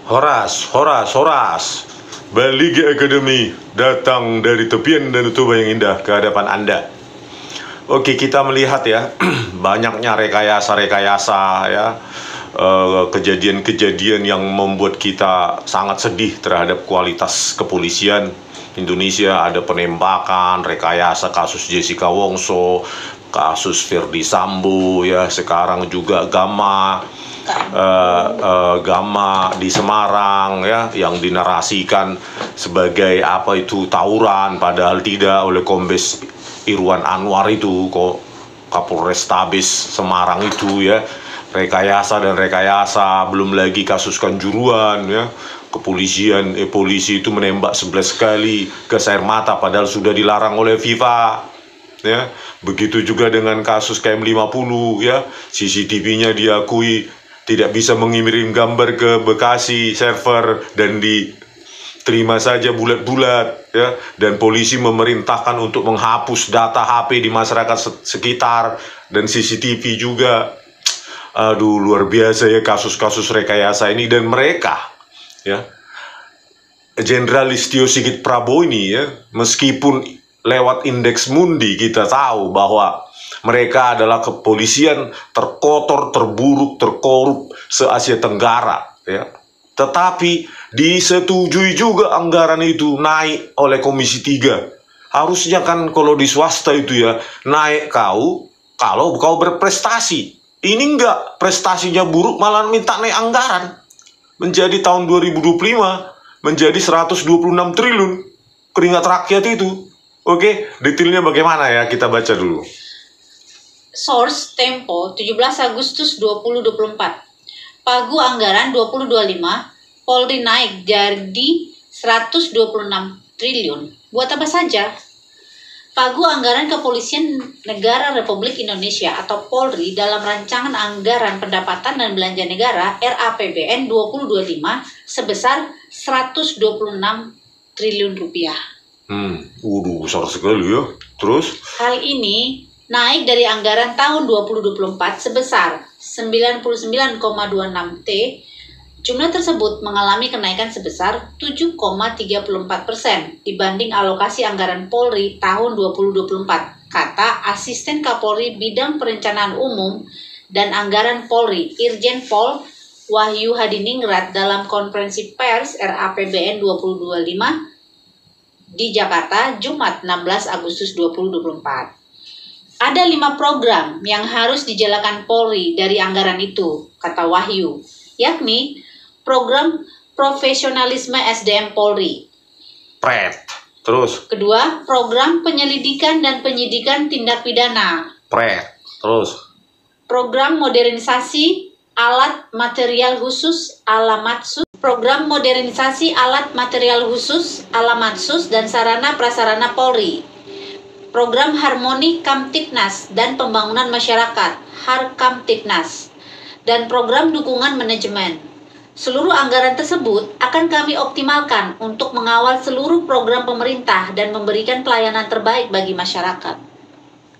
Horas, Horas, Horas. Baligi Academy datang dari tepian dan Toba yang indah ke hadapan Anda. Oke, kita melihat ya, banyaknya rekayasa-rekayasa ya, kejadian-kejadian yang membuat kita sangat sedih terhadap kualitas kepolisian Indonesia. Ada penembakan, rekayasa kasus Jessica Wongso, kasus Ferdi Sambo ya, sekarang juga Gama di Semarang ya, yang dinarasikan sebagai apa itu tawuran, padahal tidak, oleh Kombes Irwan Anwar itu kok, Kapolrestabes Semarang itu ya. Rekayasa dan rekayasa, belum lagi kasus Kanjuruhan ya, kepolisian polisi itu menembak 11 kali gas air mata padahal sudah dilarang oleh FIFA ya. Begitu juga dengan kasus KM50 ya, CCTV-nya diakui tidak bisa mengirim gambar ke Bekasi server dan diterima saja bulat-bulat ya, dan polisi memerintahkan untuk menghapus data HP di masyarakat sekitar dan CCTV juga. Aduh, luar biasa ya kasus-kasus rekayasa ini. Dan mereka ya, Jenderal Listio Sigit Prabowo ini ya, meskipun lewat indeks Mundi kita tahu bahwa mereka adalah kepolisian terkotor, terburuk, terkorup se-Asia Tenggara ya, tetapi disetujui juga anggaran itu naik oleh Komisi 3. Harusnya kan kalau di swasta itu ya, naik kalau kau berprestasi. Ini enggak, prestasinya buruk malah minta naik anggaran. Menjadi tahun 2025 menjadi 126 triliun keringat rakyat itu. Oke, detailnya bagaimana ya, kita baca dulu. Source Tempo 17 Agustus 2024. Pagu anggaran 2025 Polri naik jadi 126 triliun. Buat apa saja? Pagu anggaran Kepolisian Negara Republik Indonesia atau Polri dalam rancangan anggaran pendapatan dan belanja negara RAPBN 2025 sebesar 126 triliun rupiah. Waduh, besar sekali ya. Terus? Hal ini naik dari anggaran tahun 2024 sebesar 99,26 T. Jumlah tersebut mengalami kenaikan sebesar 7,34% dibanding alokasi anggaran Polri tahun 2024, kata Asisten Kapolri Bidang Perencanaan Umum dan Anggaran Polri, Irjen Pol Wahyu Hadiningrat dalam konferensi pers RAPBN 2025 di Jakarta, Jumat 16 Agustus 2024. Ada 5 program yang harus dijalankan Polri dari anggaran itu, kata Wahyu, yakni program profesionalisme SDM Polri. Terus. Kedua, program penyelidikan dan penyidikan tindak pidana. Terus. Program modernisasi alat material khusus Alamatsus. Program modernisasi alat material khusus Alamatsus dan sarana prasarana Polri. Program Harmoni Kamtipnas dan Pembangunan Masyarakat Harkamtipnas, dan program dukungan manajemen. Seluruh anggaran tersebut akan kami optimalkan untuk mengawal seluruh program pemerintah dan memberikan pelayanan terbaik bagi masyarakat,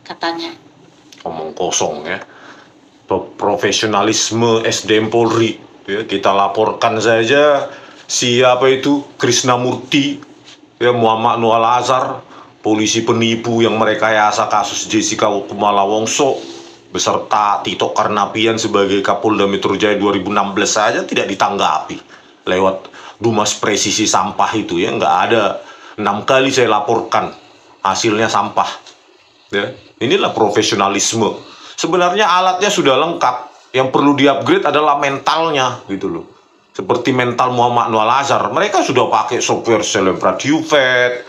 katanya. Omong kosong ya. Profesionalisme SDM Polri ya, kita laporkan saja siapa itu Krisnamurti ya, Muhammad Nur Al-Azhar, polisi penipu yang merekayasa kasus Jessica Kumala Wongso beserta Tito Karnavian sebagai Kapolda Metro Jaya 2016 saja tidak ditanggapi lewat Dumas Presisi Sampah itu ya. Nggak ada, 6 kali saya laporkan hasilnya sampah ya. Inilah profesionalisme. Sebenarnya alatnya sudah lengkap, yang perlu di-upgrade adalah mentalnya gitu loh. Seperti mental Muhammad Nur Al-Azhar, mereka sudah pakai software Celebrat UVET,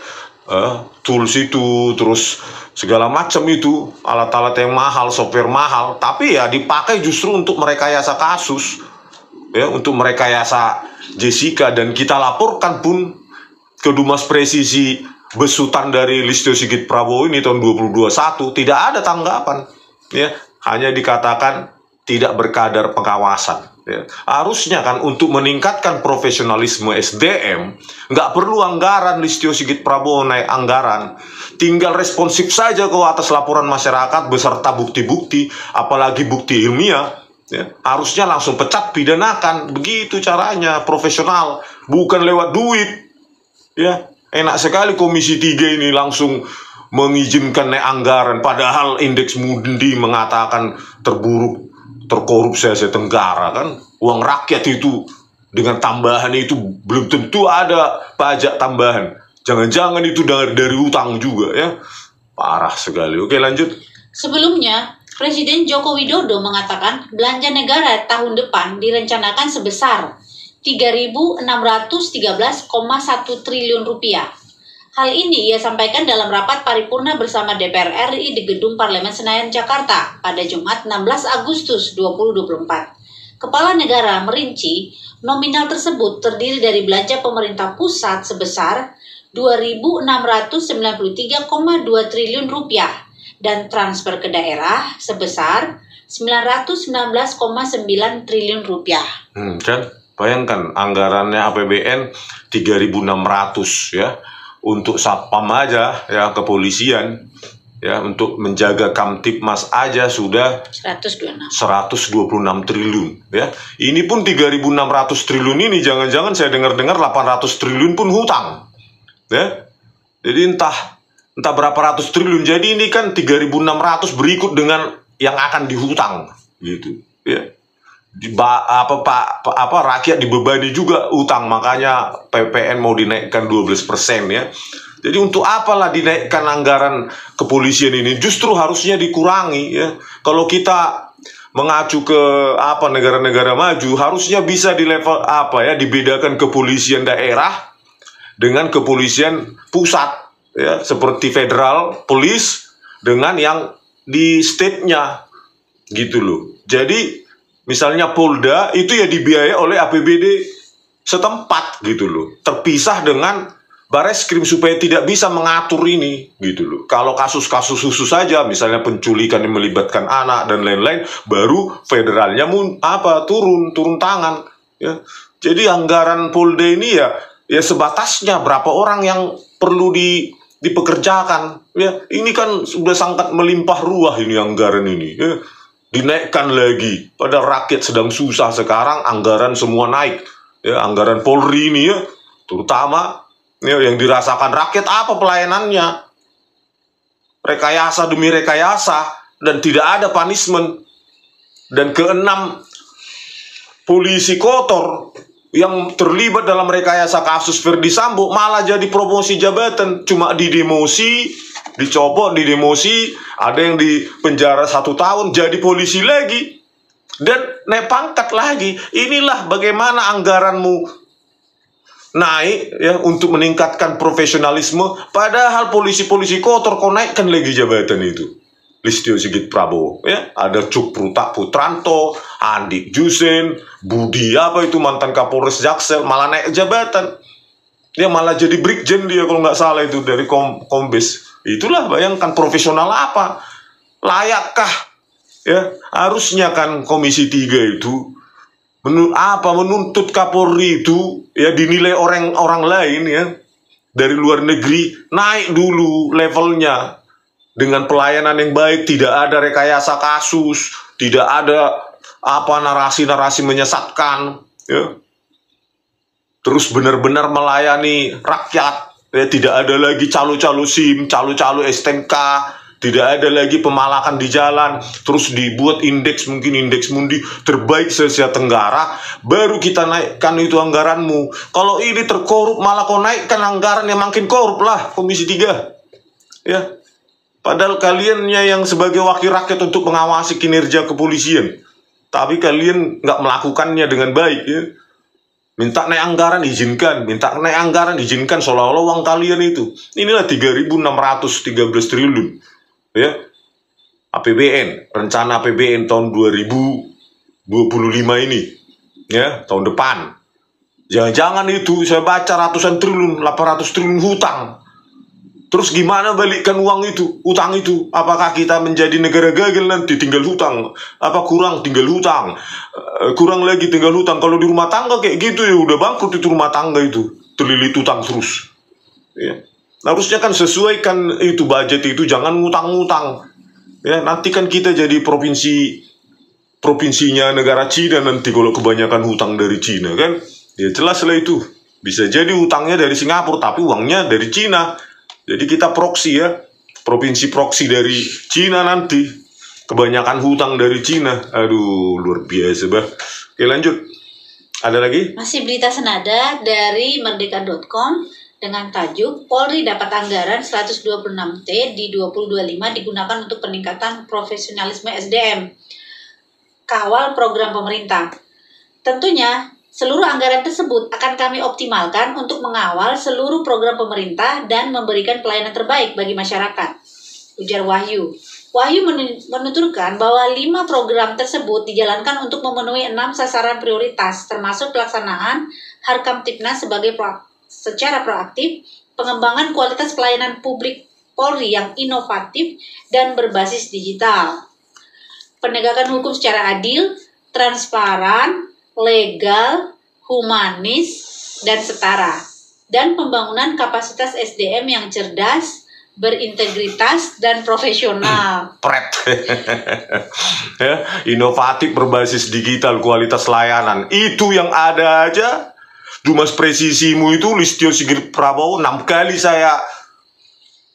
tools itu, terus segala macam itu, alat-alat yang mahal, software mahal, tapi ya dipakai justru untuk merekayasa kasus ya, untuk merekayasa Jessica. Dan kita laporkan pun ke Dumas Presisi besutan dari Listio Sigit Prabowo ini tahun 2021, tidak ada tanggapan ya, hanya dikatakan tidak berkadar pengawasan ya. Harusnya kan untuk meningkatkan profesionalisme SDM nggak perlu anggaran Listio Sigit Prabowo naik anggaran, tinggal responsif saja ke atas laporan masyarakat beserta bukti-bukti, apalagi bukti ilmiah Ya, harusnya langsung pecat, pidanakan. Begitu caranya, profesional, bukan lewat duit. Ya, enak sekali Komisi 3 ini langsung mengizinkan naik anggaran, padahal indeks Mundi mengatakan terburuk, terkorup se-Asia Tenggara kan. Uang rakyat itu dengan tambahan itu belum tentu ada pajak tambahan. Jangan-jangan itu dari utang juga ya. Parah sekali. Oke, lanjut. Sebelumnya, Presiden Joko Widodo mengatakan belanja negara tahun depan direncanakan sebesar 3.613,1 triliun rupiah. Hal ini ia sampaikan dalam rapat paripurna bersama DPR RI di Gedung Parlemen Senayan, Jakarta pada Jumat 16 Agustus 2024. Kepala negara merinci nominal tersebut terdiri dari belanja pemerintah pusat sebesar 2.693,2 triliun rupiah dan transfer ke daerah sebesar 919,9 triliun rupiah. Kan bayangkan anggarannya APBN 3.600 ya. Untuk Satpam aja ya, kepolisian ya, untuk menjaga Kamtipmas aja sudah 126 triliun ya. Ini pun 3.600 triliun ini jangan-jangan saya dengar-dengar 800 triliun pun hutang. Ya. Jadi entah berapa ratus triliun. Jadi ini kan 3.600 berikut dengan yang akan dihutang gitu ya. Rakyat dibebani juga utang, makanya PPN mau dinaikkan 12% ya. Jadi untuk apalah dinaikkan anggaran kepolisian ini? Justru harusnya dikurangi ya. Kalau kita mengacu ke negara-negara maju, harusnya bisa di level dibedakan kepolisian daerah dengan kepolisian pusat ya, seperti federal police dengan yang di state-nya gitu loh. Jadi misalnya Polda itu ya dibiayai oleh APBD setempat gitu loh, terpisah dengan Bareskrim supaya tidak bisa mengatur ini gitu loh. Kalau kasus-kasus khusus saja, misalnya penculikan yang melibatkan anak dan lain-lain, baru federalnya turun tangan ya. Jadi anggaran Polda ini ya sebatasnya berapa orang yang perlu dipekerjakan ya. Ini kan sudah sangat melimpah ruah ini anggaran ini ya. Dinaikkan lagi, padahal rakyat sedang susah sekarang, anggaran semua naik ya. Anggaran Polri ini ya, terutama ya, yang dirasakan rakyat apa pelayanannya? Rekayasa demi rekayasa dan tidak ada punishment. Dan keenam, polisi kotor yang terlibat dalam rekayasa kasus Verdi Sambo malah jadi promosi jabatan, cuma didemosi, dicopot, didemosi, ada yang di penjara 1 tahun, jadi polisi lagi, dan naik pangkat lagi. Inilah bagaimana anggaranmu naik ya untuk meningkatkan profesionalisme, padahal polisi-polisi kotor kau naikkan lagi jabatan itu. Listio Sigit Prabowo ya, ada Cuk Putranto, Andi Jusen, Budi mantan Kapolres Jaksel malah naik jabatan. Dia malah jadi brigjen dia kalau nggak salah itu dari Kombes. Itulah bayangkan profesional apa? Layakkah ya? Harusnya kan Komisi 3 itu menuntut Kapolri itu ya dinilai orang lain ya dari luar negeri, naik dulu levelnya dengan pelayanan yang baik, tidak ada rekayasa kasus, tidak ada narasi-narasi menyesatkan ya. Terus benar-benar melayani rakyat ya, tidak ada lagi calo-calo SIM, calo-calo STNK, tidak ada lagi pemalakan di jalan. Terus dibuat indeks Mundi terbaik se-Asia Tenggara, baru kita naikkan itu anggaranmu. Kalau ini terkorup malah kau naikkan anggaran yang makin korup lah Komisi 3 ya. Padahal kaliannya yang sebagai wakil rakyat untuk mengawasi kinerja kepolisian, tapi kalian nggak melakukannya dengan baik ya. Minta naik anggaran izinkan, seolah-olah uang kalian itu. Inilah 3.613 triliun ya. APBN, rencana APBN tahun 2025 ini ya, tahun depan. Jangan-jangan itu saya baca ratusan triliun, 800 triliun hutang. Terus gimana balikkan uang itu, utang itu? Apakah kita menjadi negara gagal nanti tinggal hutang? Apa kurang tinggal hutang? Kurang lagi tinggal hutang. Kalau di rumah tangga kayak gitu ya udah bangkrut itu rumah tangga itu. Terlilit utang terus. Ya. Harusnya kan sesuaikan itu budget itu, jangan ngutang-ngutang. Ya, nanti kan kita jadi provinsi provinsinya negara Cina nanti kalau kebanyakan hutang dari Cina kan. Ya jelas lah itu. Bisa jadi hutangnya dari Singapura tapi uangnya dari Cina. Jadi kita proksi ya. Provinsi proksi dari Cina nanti. Kebanyakan hutang dari Cina. Aduh, luar biasa bah. Oke, lanjut. Ada lagi? Masih berita senada dari merdeka.com dengan tajuk Polri dapat anggaran 126T di 2025 digunakan untuk peningkatan profesionalisme SDM. Kawal program pemerintah. Tentunya, seluruh anggaran tersebut akan kami optimalkan untuk mengawal seluruh program pemerintah dan memberikan pelayanan terbaik bagi masyarakat, ujar Wahyu. Wahyu menuturkan bahwa 5 program tersebut dijalankan untuk memenuhi 6 sasaran prioritas, termasuk pelaksanaan Harkamtipnas secara proaktif, pengembangan kualitas pelayanan publik Polri yang inovatif dan berbasis digital, penegakan hukum secara adil, transparan, legal, humanis, dan setara, dan pembangunan kapasitas SDM yang cerdas, berintegritas, dan profesional. Pret. Ya, inovatif, berbasis digital, kualitas layanan. Itu yang ada aja. Dumas presisimu itu Listio Sigit Prabowo 6 kali saya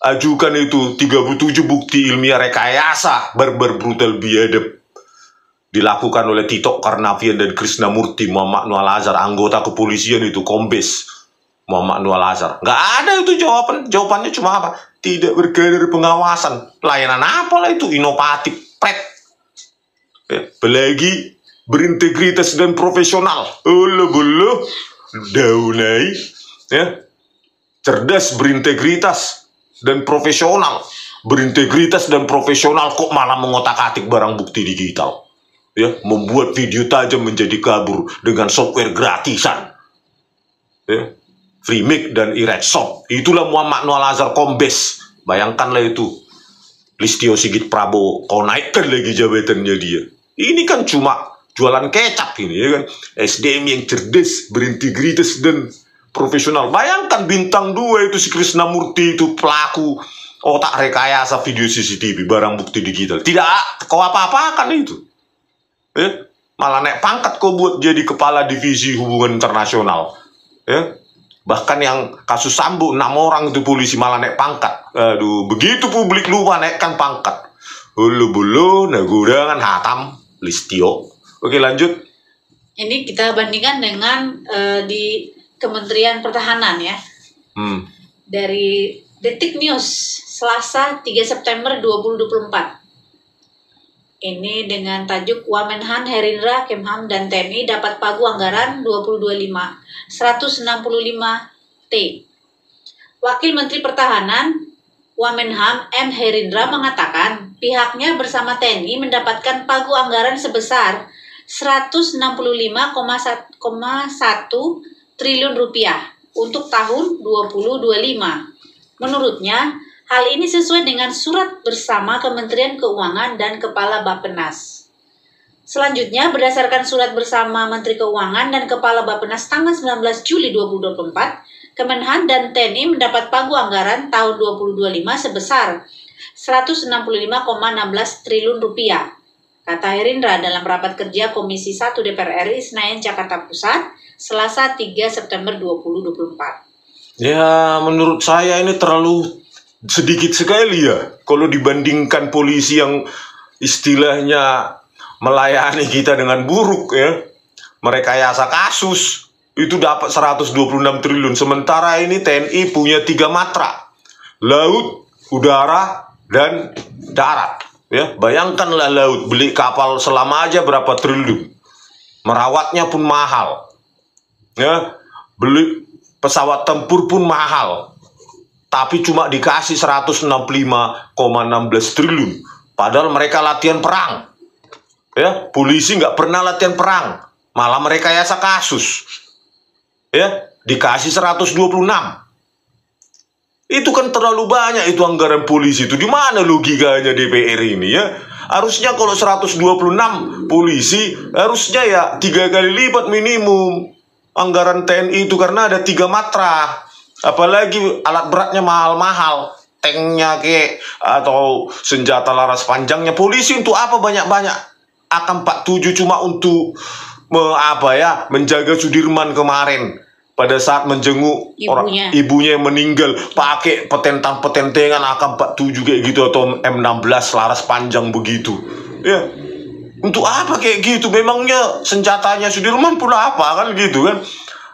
ajukan itu 37 bukti ilmiah rekayasa barbar brutal biadab dilakukan oleh Tito Karnavian dan Krishnamurti Muhammad Nual Azhar, anggota kepolisian itu Kombes Muhammad Nual Azhar. Nggak ada itu jawabannya cuma apa? Tidak berkader pengawasan. Layanan apalah itu? Inovatif, pret. Ya, apalagi berintegritas dan profesional. Bulu daunai, ya, cerdas, berintegritas dan profesional. Berintegritas dan profesional kok malah mengotak-atik barang bukti digital. Ya, membuat video tajam menjadi kabur dengan software gratisan. Ya. Freemik dan Iretshop. Itulah Muhammad Nual Azhar Kombes. Bayangkanlah itu. Listio Sigit Prabowo. Kau naikkan lagi jabatannya dia. Ini kan cuma jualan kecap ini ya kan. SDM yang cerdas, berintegritas dan profesional. Bayangkan bintang 2 itu si Krishnamurti itu pelaku otak rekayasa video CCTV, barang bukti digital. Tidak kau apa-apakan itu. Ya. Malah naik pangkat kau buat jadi kepala divisi hubungan internasional. Ya. Bahkan yang kasus Sambo 6 orang itu polisi malah naik pangkat. Aduh, begitu publik lupa naikkan pangkat. Bulu nagudangan hatam Listio. Oke, lanjut. Ini kita bandingkan dengan di Kementerian Pertahanan ya. Dari Detik News Selasa 3 September 2024. Ini dengan tajuk Wamenhan, Herindra, Kemhan, dan TNI dapat pagu anggaran 2025 165T. Wakil Menteri Pertahanan Wamenhan M. Herindra mengatakan pihaknya bersama TNI mendapatkan pagu anggaran sebesar 165,1 triliun rupiah untuk tahun 2025. Menurutnya, hal ini sesuai dengan surat bersama Kementerian Keuangan dan Kepala Bappenas. Selanjutnya, berdasarkan surat bersama Menteri Keuangan dan Kepala Bappenas tanggal 19 Juli 2024, Kemenhan dan TNI mendapat pagu anggaran tahun 2025 sebesar 165,16 triliun rupiah, kata Herindra dalam rapat kerja Komisi 1 DPR RI Senayan, Jakarta Pusat, Selasa 3 September 2024. Ya, menurut saya ini terlalu sedikit sekali ya. Kalau dibandingkan polisi yang istilahnya melayani kita dengan buruk ya. Merekayasa kasus. Itu dapat 126 triliun. Sementara ini TNI punya 3 matra. Laut, udara, dan darat. Ya, bayangkanlah laut. Beli kapal selam aja berapa triliun. Merawatnya pun mahal. Ya, beli pesawat tempur pun mahal. Tapi cuma dikasih 165,16 triliun. Padahal mereka latihan perang. Ya, polisi nggak pernah latihan perang. Malah merekayasa kasus. Ya, dikasih 126. Itu kan terlalu banyak itu anggaran polisi itu. Di mana logikanya DPR ini ya? Harusnya kalau 126 polisi, harusnya ya 3 kali lipat minimum anggaran TNI itu karena ada 3 matra. Apalagi alat beratnya mahal-mahal, tanknya atau senjata laras panjangnya. Polisi untuk apa banyak-banyak? AK-47 cuma untuk menjaga Sudirman kemarin pada saat menjenguk ibunya yang meninggal, pakai petentengan AK-47 kayak gitu atau M16 laras panjang begitu. Ya. Untuk apa kayak gitu? Memangnya senjatanya Sudirman pun apa kan gitu kan?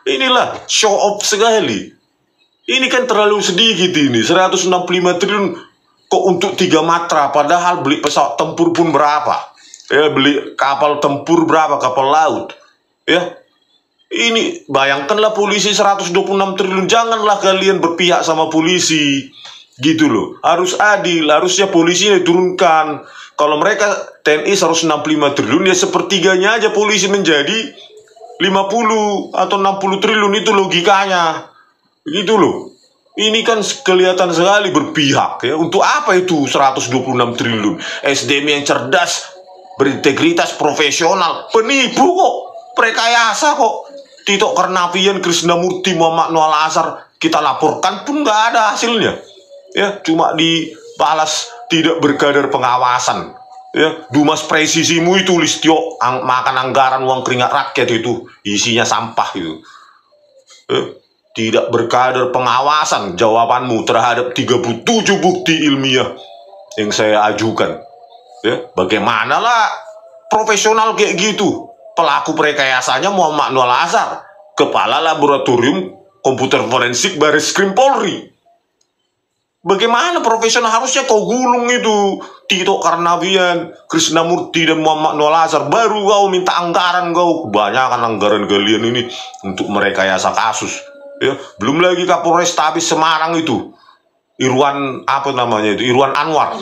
Inilah show off sekali. Ini kan terlalu sedikit ini, 165 triliun kok untuk 3 matra, padahal beli pesawat tempur pun berapa? Ya, beli kapal tempur berapa, kapal laut. Ya. Ini bayangkanlah polisi 126 triliun, janganlah kalian berpihak sama polisi. Gitu loh. Harus adil, harusnya polisi diturunkan. Kalau mereka TNI 165 triliun ya sepertiganya aja polisi menjadi 50 atau 60 triliun, itu logikanya. Gitu loh. Ini kan kelihatan sekali berpihak ya. Untuk apa itu 126 triliun? SDM yang cerdas, berintegritas, profesional, penipu kok, prekayasa kok. Tito Karnavian, Krisnamurti, Muhammad Noel Azhar kita laporkan pun nggak ada hasilnya. Ya, cuma dibalas tidak berkadar pengawasan. Ya, Dumas presisimu itu Listio makan anggaran uang keringat rakyat itu, isinya sampah itu. Tidak berkadar pengawasan jawabanmu terhadap 37 bukti ilmiah yang saya ajukan. Ya, bagaimana lah profesional kayak gitu? Pelaku rekayasanya Muhammad Noel Azhar, Kepala Laboratorium Komputer Forensik Bareskrim Polri. Bagaimana profesional? Harusnya kau gulung itu Tito Karnavian, Krisnamurti, dan Muhammad Noel Azhar. Baru kau minta anggaran kau. Kebanyakan anggaran kalian ini untuk merekayasa kasus. Ya, belum lagi Kapolres Tabes Semarang itu, Irwan Anwar,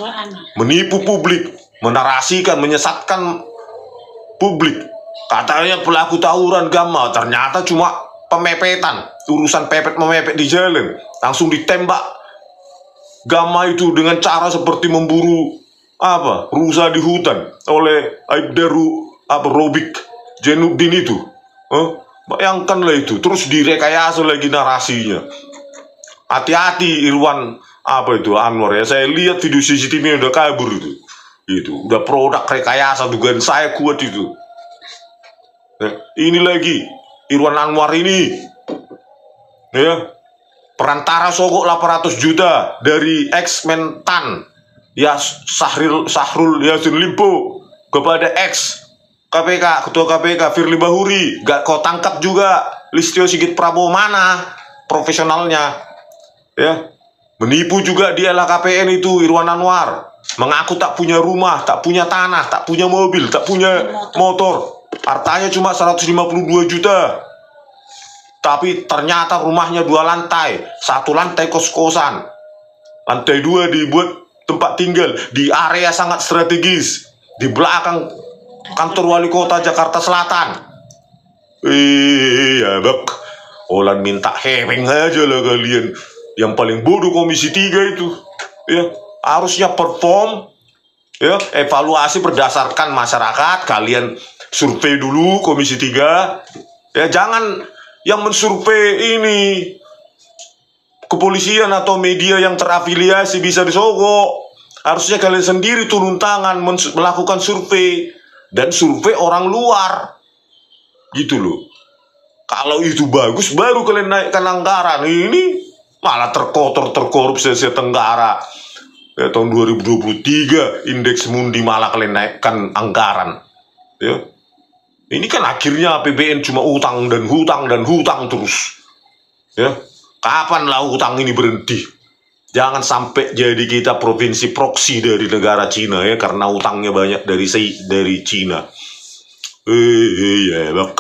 menipu publik, menarasikan, menyesatkan publik. Katanya pelaku tawuran Gama, ternyata cuma pemepetan, urusan pepet memepet di jalan, langsung ditembak Gama itu dengan cara seperti memburu rusa di hutan oleh Aibdaru Robik Jenuddin itu. Bayangkanlah itu, terus direkayasa lagi narasinya. Hati-hati Irwan Anwar ya. Saya lihat video CCTV udah kabur itu. Itu udah produk rekayasa, dugaan saya kuat itu. Ini lagi Irwan Anwar ini ya, perantara sogok 800 juta dari ex-Mentan ya Syahrul Yassin Limpo kepada ex-KPK, Ketua KPK Firly Bahuri. Gak kau tangkap juga Listio Sigit Prabowo, mana profesionalnya ya. Menipu juga di LHKPN itu Irwan Anwar, mengaku tak punya rumah, tak punya tanah, tak punya mobil, tak punya motor. Hartanya cuma 152 juta. Tapi ternyata rumahnya 2 lantai. 1 lantai kos-kosan, lantai 2 dibuat tempat tinggal di area sangat strategis, di belakang kantor wali kota Jakarta Selatan. Iya bak, Olan minta hemeng aja lah kalian. Yang paling bodoh Komisi 3 itu ya, harusnya perform ya, evaluasi berdasarkan masyarakat. Kalian survei dulu Komisi 3 ya, jangan yang mensurvei ini kepolisian atau media yang terafiliasi bisa disogok. Harusnya kalian sendiri turun tangan melakukan survei, dan survei orang luar gitu loh. Kalau itu bagus baru kalian naikkan anggaran. Ini malah terkorupsi Asia Tenggara ya, tahun 2023 indeks Mundi malah kalian naikkan anggaran ya. Ini kan akhirnya APBN cuma utang dan hutang terus. Ya, kapanlah hutang ini berhenti? Jangan sampai jadi kita provinsi proksi dari negara Cina ya, karena utangnya banyak dari Cina. Ya, bak.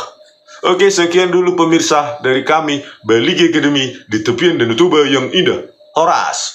Oke, sekian dulu pemirsa dari kami Baligi Academy di tepian Danau Toba yang indah. Horas.